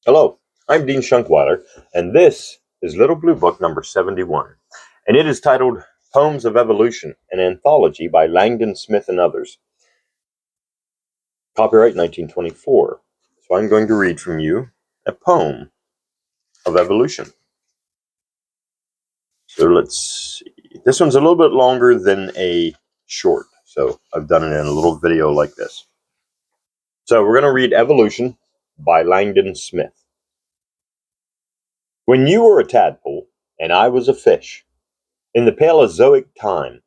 Hello, I'm Dean Shunkwiler, and this is Little Blue Book number 71, and it is titled Poems of Evolution, an anthology by Langdon Smith and others. Copyright 1924. So I'm going to read from you a poem of evolution. So let's see. This one's a little bit longer than a short, so I've done it in a little video like this. So we're going to read Evolution by Langdon Smith. When you were a tadpole and I was a fish, in the Paleozoic time,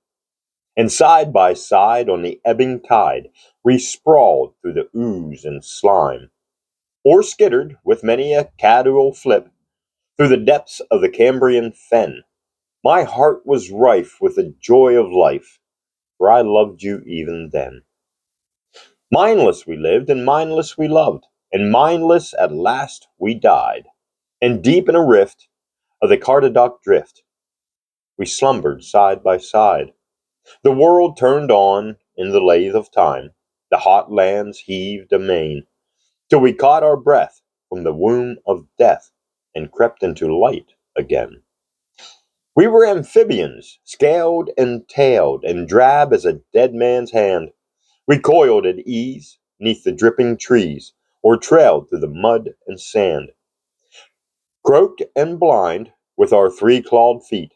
and side by side on the ebbing tide, we sprawled through the ooze and slime, or skittered with many a casual flip through the depths of the Cambrian fen. My heart was rife with the joy of life, for I loved you even then. Mindless we lived, and mindless we loved, and mindless at last we died. And deep in a rift of the Cardadoc drift, we slumbered side by side. The world turned on in the lathe of time, the hot lands heaved amain, till we caught our breath from the womb of death and crept into light again. We were amphibians, scaled and tailed, and drab as a dead man's hand. We coiled at ease neath the dripping trees, or trailed through the mud and sand. Croaked and blind with our three-clawed feet,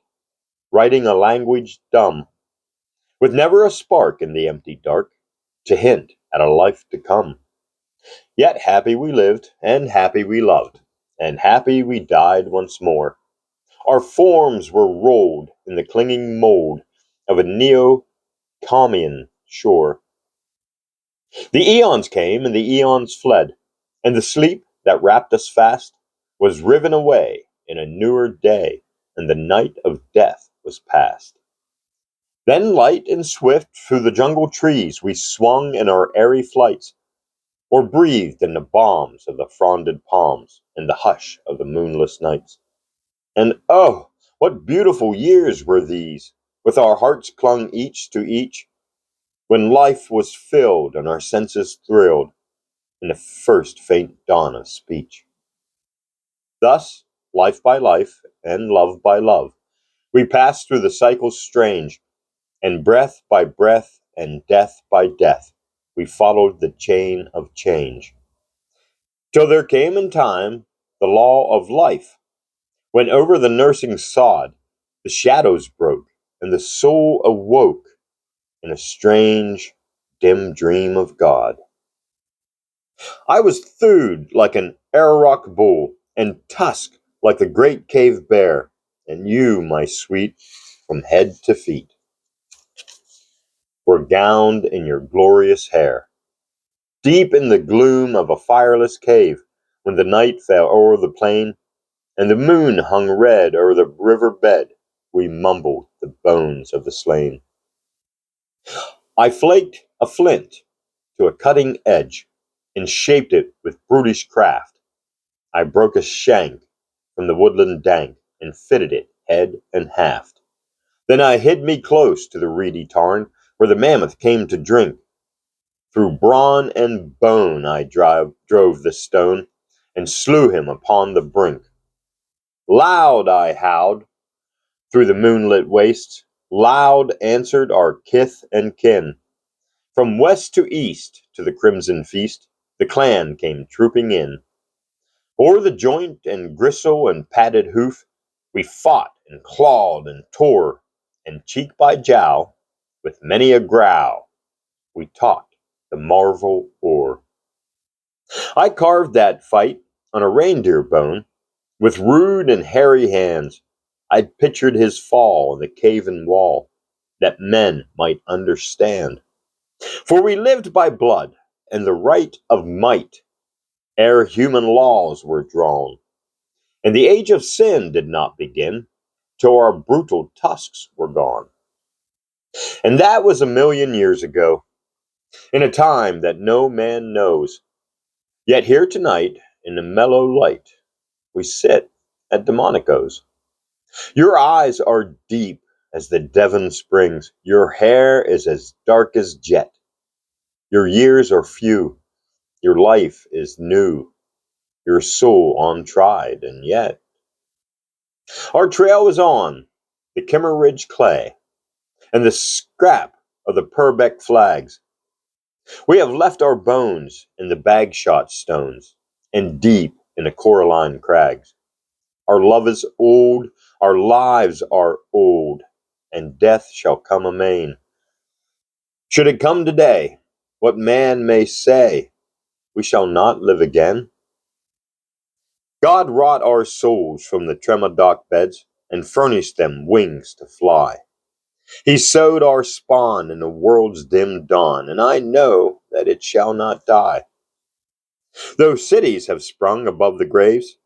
writing a language dumb, with never a spark in the empty dark to hint at a life to come. Yet happy we lived, and happy we loved, and happy we died once more. Our forms were rolled in the clinging mold of a neo-Comian shore. The eons came and the eons fled, and the sleep that wrapped us fast was riven away in a newer day, and the night of death was past. Then light and swift through the jungle trees we swung in our airy flights, or breathed in the balms of the fronded palms in the hush of the moonless nights. And oh, what beautiful years were these, with our hearts clung each to each, when life was filled and our senses thrilled in the first faint dawn of speech. Thus, life by life and love by love, we passed through the cycles strange, and breath by breath and death by death, we followed the chain of change. Till there came in time the law of life, when over the nursing sod the shadows broke, and the soul awoke in a strange, dim dream of God. I was thewed like an Ararok bull, and tusked like the great cave bear, and you, my sweet, from head to feet, were gowned in your glorious hair. Deep in the gloom of a fireless cave, when the night fell o'er the plain, and the moon hung red o'er the river bed, we mumbled the bones of the slain. I flaked a flint to a cutting edge, and shaped it with brutish craft. I broke a shank from the woodland dank, and fitted it head and haft. Then I hid me close to the reedy tarn, where the mammoth came to drink. Through brawn and bone I drove the stone, and slew him upon the brink. Loud I howled through the moonlit wastes, loud answered our kith and kin. From west to east to the crimson feast, the clan came trooping in. O'er the joint and gristle and padded hoof, we fought and clawed and tore, and cheek by jowl, with many a growl, we talked the marvel o'er. I carved that fight on a reindeer bone, with rude and hairy hands. I pictured his fall on the caven wall, that men might understand. For we lived by blood and the right of might, ere human laws were drawn, and the age of sin did not begin till our brutal tusks were gone. And that was a million years ago, in a time that no man knows. Yet here tonight, in the mellow light, we sit at Delmonico's. Your eyes are deep as the Devon springs. Your hair is as dark as jet. Your years are few. Your life is new. your soul untried, and yet our trail was on the Kimmer Ridge clay and the scrap of the Purbeck flags. We have left our bones in the bag-shot stones and deep in the coralline crags. Our love is old, our lives are old, and death shall come amain. Should it come today, what man may say, we shall not live again? God wrought our souls from the Tremadoc beds and furnished them wings to fly. He sowed our spawn in the world's dim dawn, and I know that it shall not die. Though cities have sprung above the graves,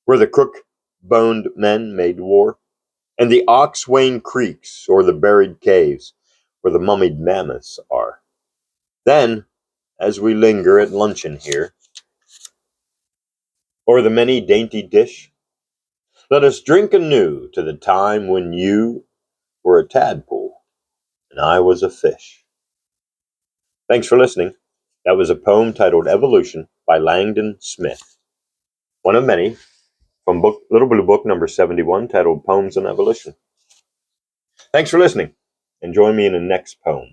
where the crook-boned men made war, and the ox-wain creeks o'er the buried caves, where the mummied mammoths are. Then, as we linger at luncheon here, o'er the many dainty dish, let us drink anew to the time when you were a tadpole and I was a fish. Thanks for listening. That was a poem titled Evolution by Langdon Smith, one of many from Little Blue Book number 71 titled Poems on Evolution. Thanks for listening, and join me in the next poem.